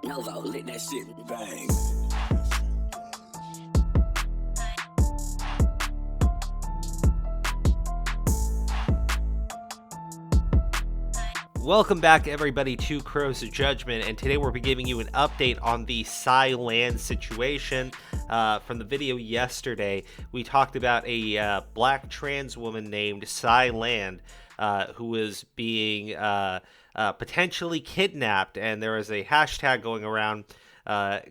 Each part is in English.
Novo lit that shit bang. Welcome back, everybody, to Crow's Judgment, and today we'll be giving you an update on the Psy Land situation. From the video yesterday, we talked about a black trans woman named Psy Land who was being potentially kidnapped, and there was a hashtag going around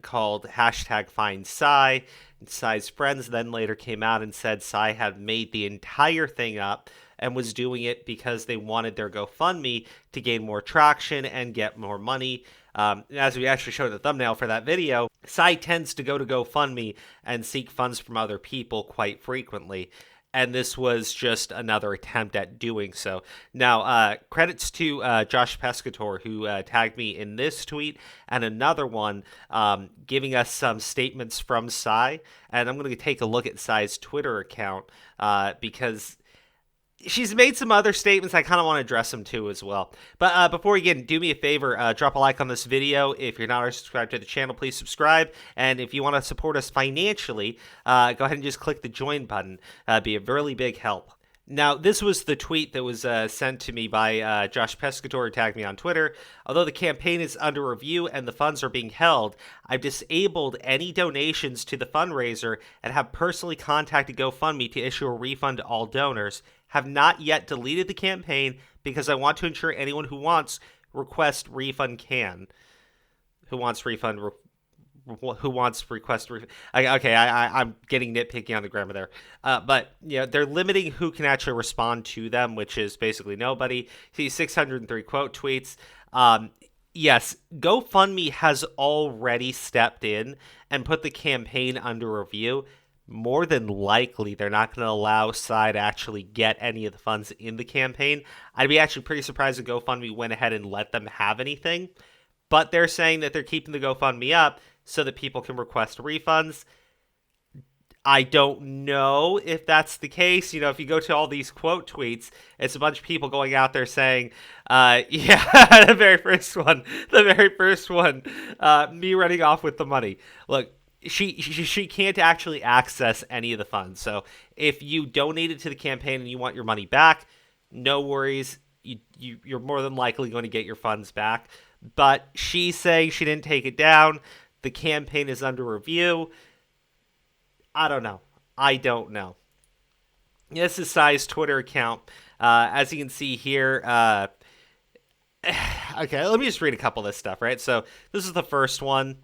called hashtag Find Psy. Psy's friends then later came out and said Psy had made the entire thing up and was doing it because they wanted their GoFundMe to gain more traction and get more money. As we actually showed in the thumbnail for that video, Psy tends to go to GoFundMe and seek funds from other people quite frequently. And this was just another attempt at doing so. Now, credits to Josh Pescator, who tagged me in this tweet, and another one giving us some statements from Psy. And I'm going to take a look at Psy's Twitter account because she's made some other statements. I kind of want to address them too as well. But before we get in, do me a favor, drop a like on this video. If you're not already subscribed to the channel, please subscribe. And if you want to support us financially, go ahead and just click the join button. Be a really big help. Now, this was the tweet that was sent to me by Josh Pescator, who tagged me on Twitter. Although the campaign is under review and the funds are being held, I've disabled any donations to the fundraiser and have personally contacted GoFundMe to issue a refund to all donors. Have not yet deleted the campaign because I want to ensure anyone who wants request refund can. Who wants refund? Who wants request refund? Okay, I'm getting nitpicky on the grammar there. But yeah, they're limiting who can actually respond to them, which is basically nobody. See 603 quote tweets. Yes, GoFundMe has already stepped in and put the campaign under review. More than likely, they're not going to allow Psy to actually get any of the funds in the campaign. I'd be actually pretty surprised if GoFundMe went ahead and let them have anything. But they're saying that they're keeping the GoFundMe up so that people can request refunds. I don't know if that's the case. You know, if you go to all these quote tweets, it's a bunch of people going out there saying, yeah, the very first one, me running off with the money. Look, she can't actually access any of the funds. So if you donated to the campaign and you want your money back, no worries. You're more than likely going to get your funds back. But she's saying she didn't take it down. The campaign is under review. I don't know. This is Psy's Twitter account. As you can see here, okay, let me just read a couple of this stuff, right? So this is the first one.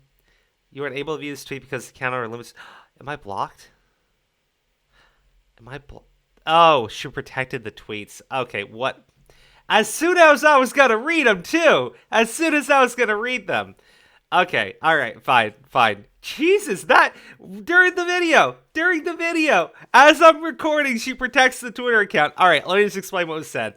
You weren't able to view this tweet because the counter limits. Am I blocked? Oh, she protected the tweets. Okay, what? As soon as I was going to read them, too. Okay, all right, fine. Jesus, that, during the video, as I'm recording, she protects the Twitter account. All right, let me just explain what was said.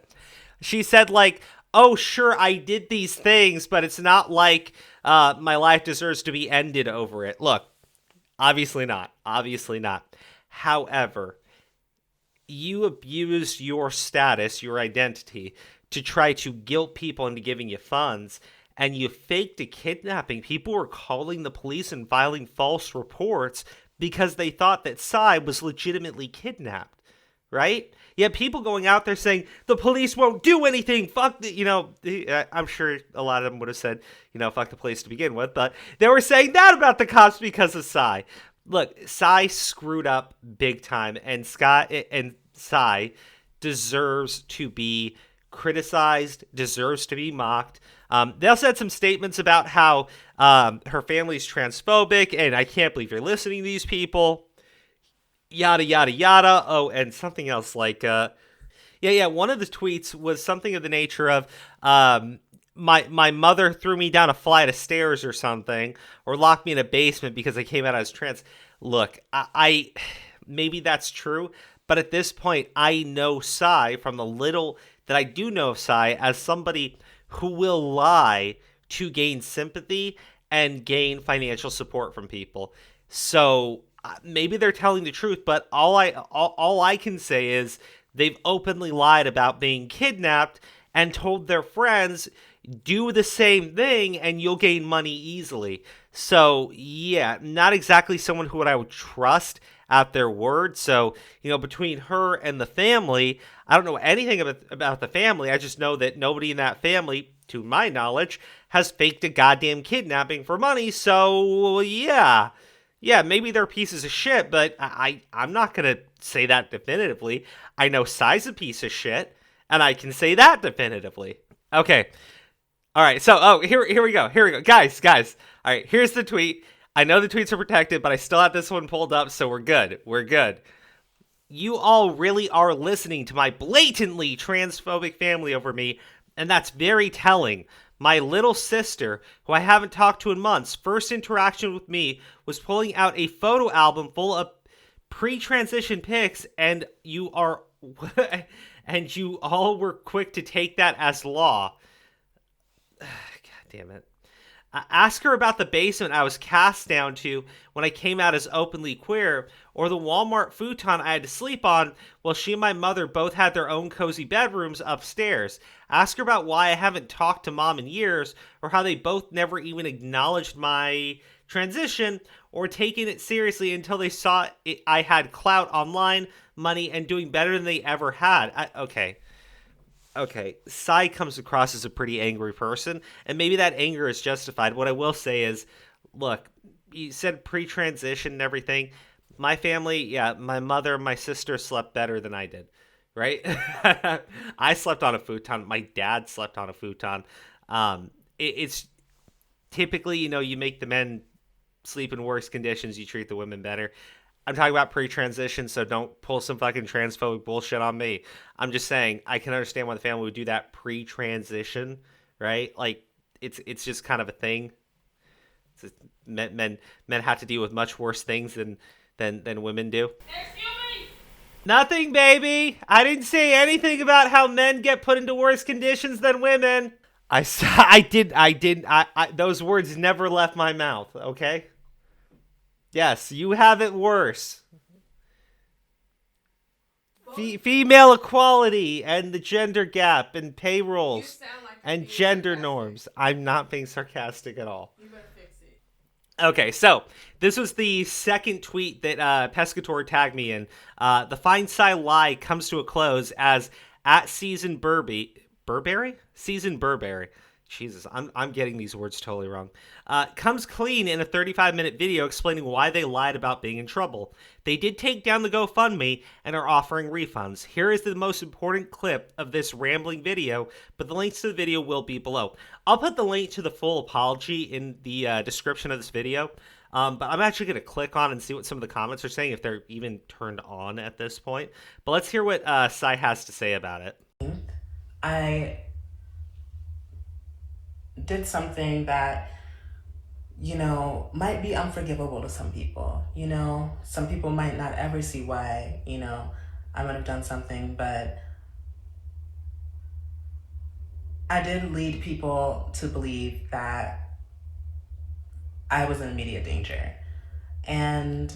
She said, like, oh, sure, I did these things, but it's not like my life deserves to be ended over it. Look, obviously not. However, you abused your status, your identity, to try to guilt people into giving you funds, and you faked a kidnapping. People were calling the police and filing false reports because they thought that Psy was legitimately kidnapped, right? Yeah, people going out there saying, the police won't do anything, fuck the, I'm sure a lot of them would have said, fuck the police to begin with, but they were saying that about the cops because of Psy. Look, Psy screwed up big time, and Psy deserves to be criticized, deserves to be mocked. They also had some statements about how her family's transphobic, and I can't believe you're listening to these people. Yada, yada, yada. Oh, and something else like, one of the tweets was something of the nature of, my mother threw me down a flight of stairs or something, or locked me in a basement because I came out as trans. Look, I maybe that's true, but at this point, I know Psy from the little that I do know of Psy as somebody who will lie to gain sympathy and gain financial support from people. So maybe they're telling the truth, but all I can say is they've openly lied about being kidnapped and told their friends, do the same thing and you'll gain money easily. So, yeah, not exactly someone who I would trust at their word. So, between her and the family, I don't know anything about the family. I just know that nobody in that family, to my knowledge, has faked a goddamn kidnapping for money. So, yeah. Yeah, maybe they're pieces of shit, but I'm not going to say that definitively. I know Sai's a piece of shit, and I can say that definitively. Okay, all right, so here we go. Here we go. Guys. All right, here's the tweet. I know the tweets are protected, but I still have this one pulled up, so we're good. We're good. You all really are listening to my blatantly transphobic family over me, and that's very telling. My little sister, who I haven't talked to in months, first interaction with me was pulling out a photo album full of pre-transition pics, and you are and you all were quick to take that as law. God damn it. Ask her about the basement I was cast down to when I came out as openly queer, or the Walmart futon I had to sleep on while she and my mother both had their own cozy bedrooms upstairs. Ask her about why I haven't talked to mom in years, or how they both never even acknowledged my transition or taken it seriously until they saw I had clout online, money, and doing better than they ever had. Okay, Sai comes across as a pretty angry person, and maybe that anger is justified. What I will say is, look, you said pre-transition and everything. My family, yeah, my mother and my sister slept better than I did, right? I slept on a futon. My dad slept on a futon. It's typically, you make the men sleep in worse conditions, you treat the women better. I'm talking about pre-transition, so don't pull some fucking transphobic bullshit on me. I'm just saying I can understand why the family would do that pre-transition, right? Like it's just kind of a thing. It's men have to deal with much worse things than women do. Excuse me. Nothing, baby. I didn't say anything about how men get put into worse conditions than women. I those words never left my mouth. Okay. Yes, you have it worse. Female equality and the gender gap and payrolls and gender norms. I'm not being sarcastic at all. You better fix it. Okay, so this was the second tweet that Pescator tagged me in. The Fine Sai lie comes to a close as at Season Burberry? Season Burberry. Jesus, I'm getting these words totally wrong. Comes clean in a 35-minute video explaining why they lied about being in trouble. They did take down the GoFundMe and are offering refunds. Here is the most important clip of this rambling video, but the links to the video will be below. I'll put the link to the full apology in the description of this video, but I'm actually going to click on and see what some of the comments are saying, if they're even turned on at this point. But let's hear what Sai has to say about it. I did something that, might be unforgivable to some people. Some people might not ever see why, I would have done something, but I did lead people to believe that I was in immediate danger. And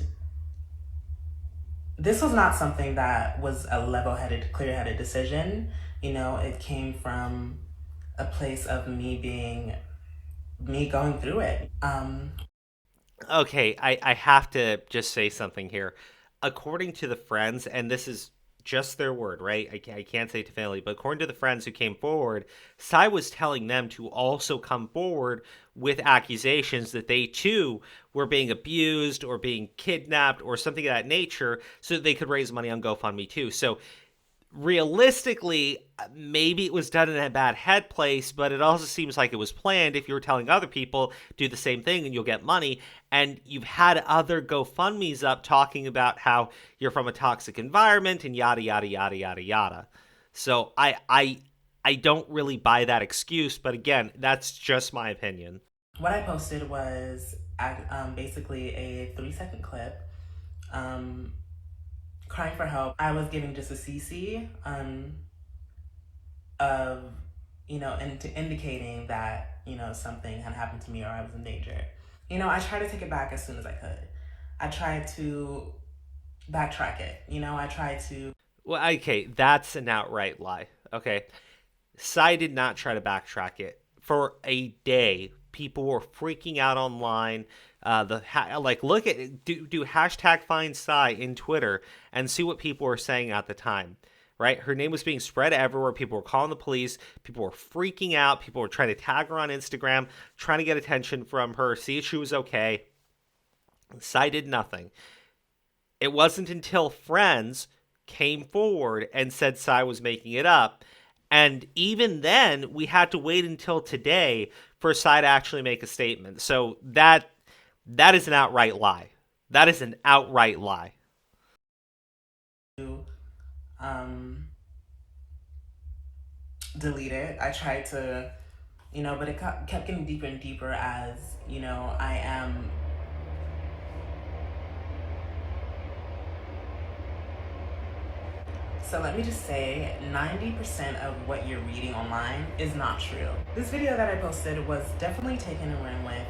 this was not something that was a level-headed, clear-headed decision. It came from a place of me going through it. Okay, I have to just say something here. According to the friends, and this is just their word, right? I can't say to family, but according to the friends who came forward, Sai was telling them to also come forward with accusations that they too were being abused or being kidnapped or something of that nature, so that they could raise money on GoFundMe too. So realistically, maybe it was done in a bad head place, but it also seems like it was planned. If you were telling other people, do the same thing and you'll get money, and you've had other GoFundMes up talking about how you're from a toxic environment and yada, yada, yada, yada, yada. So I don't really buy that excuse, but again, that's just my opinion. What I posted was basically a 3-second clip crying for help. I was giving just a CC of, indicating that, something had happened to me or I was in danger. I tried to take it back as soon as I could. I tried to backtrack it. I tried to... Well, okay, that's an outright lie. Okay. Sai did not try to backtrack it. for a day. People were freaking out online. Look at do hashtag find Psy in Twitter and see what people were saying at the time. Right, her name was being spread everywhere. People were calling the police. People were freaking out. People were trying to tag her on Instagram, trying to get attention from her, see if she was okay. Psy did nothing. It wasn't until friends came forward and said Psy was making it up. And even then, we had to wait until today for Psy to actually make a statement. So that is an outright lie. That is an outright lie. Delete it. I tried to, but it kept getting deeper and deeper as, I am. So let me just say, 90% of what you're reading online is not true. This video that I posted was definitely taken and ran with.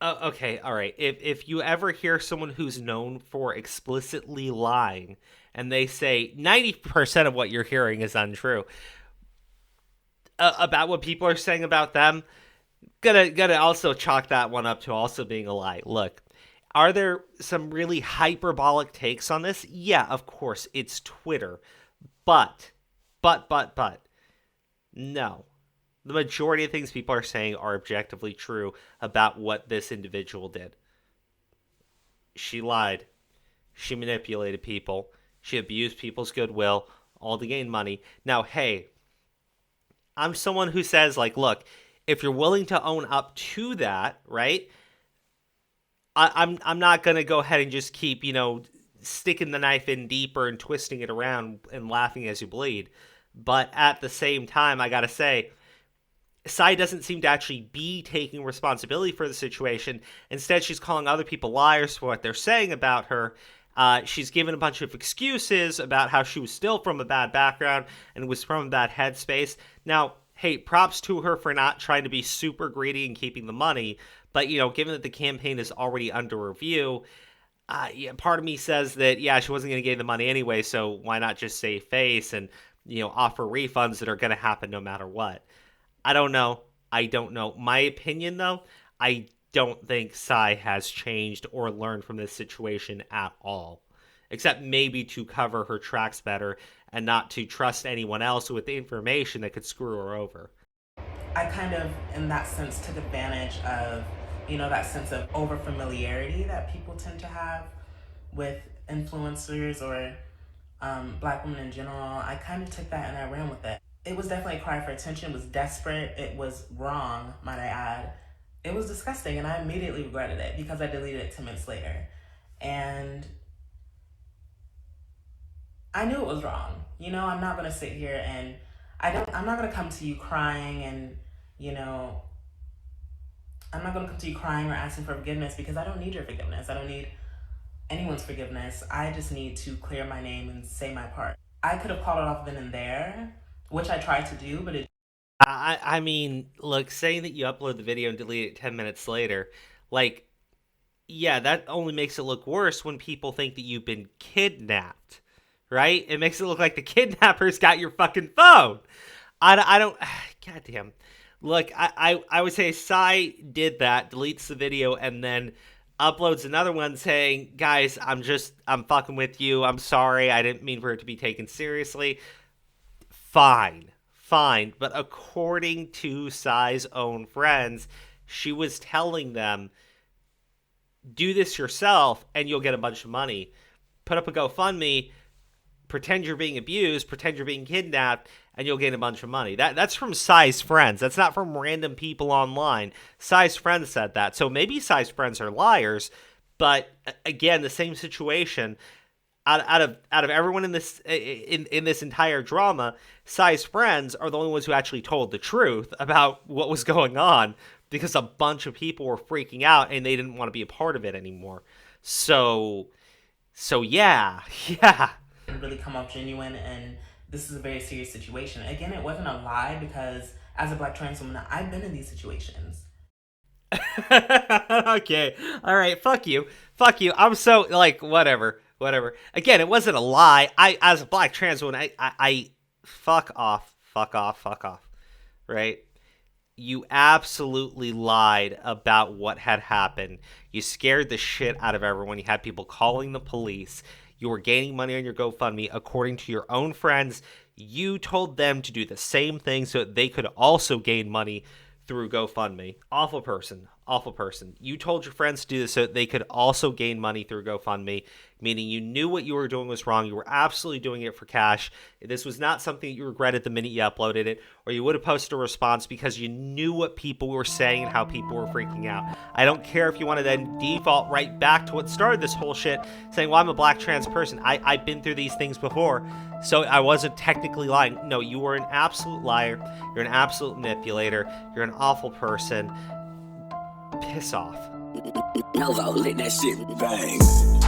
Okay, all right. If you ever hear someone who's known for explicitly lying and they say 90% of what you're hearing is untrue about what people are saying about them, gonna also chalk that one up to also being a lie. Look, are there some really hyperbolic takes on this? Yeah, of course, it's Twitter. But, no. The majority of things people are saying are objectively true about what this individual did. She lied. She manipulated people. She abused people's goodwill, all to gain money. Now, hey, I'm someone who says, look, if you're willing to own up to that, right? I'm not going to go ahead and just keep, sticking the knife in deeper and twisting it around and laughing as you bleed. But at the same time, I got to say, Psy doesn't seem to actually be taking responsibility for the situation. Instead, she's calling other people liars for what they're saying about her. She's given a bunch of excuses about how she was still from a bad background and was from a bad headspace. Now, hey, props to her for not trying to be super greedy and keeping the money. But, given that the campaign is already under review, part of me says that, she wasn't going to get the money anyway, so why not just save face and, offer refunds that are going to happen no matter what? I don't know. My opinion, though, I don't think Psy has changed or learned from this situation at all. Except maybe to cover her tracks better and not to trust anyone else with the information that could screw her over. I kind of, in that sense, took advantage of, that sense of over-familiarity that people tend to have with influencers or Black women in general. I kind of took that and I ran with it. It was definitely a cry for attention. It was desperate. It was wrong, might I add. It was disgusting, and I immediately regretted it because I deleted it 10 minutes later. And I knew it was wrong. I'm not going to sit here and I'm not going to come to you crying and, I'm not going to come to you crying or asking for forgiveness because I don't need your forgiveness. I don't need anyone's forgiveness. I just need to clear my name and say my part. I could have called it off then and there, which I tried to do, but it... I mean, look, saying that you upload the video and delete it 10 minutes later, that only makes it look worse when people think that you've been kidnapped, right? It makes it look like the kidnappers got your fucking phone. I don't... Goddamn. Look, I would say Psy did that, deletes the video, and then uploads another one saying, guys, I'm fucking with you. I'm sorry. I didn't mean for it to be taken seriously. Fine. But according to Psy's own friends, she was telling them, do this yourself and you'll get a bunch of money. Put up a GoFundMe, pretend you're being abused, pretend you're being kidnapped, and you'll get a bunch of money. That's from Psy's friends. That's not from random people online. Psy's friends said that. So maybe Psy's friends are liars, but again, the same situation. Out of everyone in this entire drama, Psy's friends are the only ones who actually told the truth about what was going on because a bunch of people were freaking out and they didn't want to be a part of it anymore. So yeah. Really come off genuine, and this is a very serious situation. Again, it wasn't a lie because as a Black trans woman, I've been in these situations. Okay, all right, fuck you. I'm so whatever. Again, it wasn't a lie. I as a Black trans woman, I fuck off. Right? You absolutely lied about what had happened. You scared the shit out of everyone. You had people calling the police. You were gaining money on your GoFundMe. According to your own friends, you told them to do the same thing so that they could also gain money through GoFundMe. Awful person. Awful person. You told your friends to do this so that they could also gain money through GoFundMe, meaning you knew what you were doing was wrong. You were absolutely doing it for cash. This was not something that you regretted the minute you uploaded it, or you would have posted a response because you knew what people were saying and how people were freaking out. I don't care if you want to then default right back to what started this whole shit, saying, well, I'm a black trans person. I've been through these things before, so I wasn't technically lying. No, you were an absolute liar. You're an absolute manipulator. You're an awful person. Piss off. Nova, let that shit bang.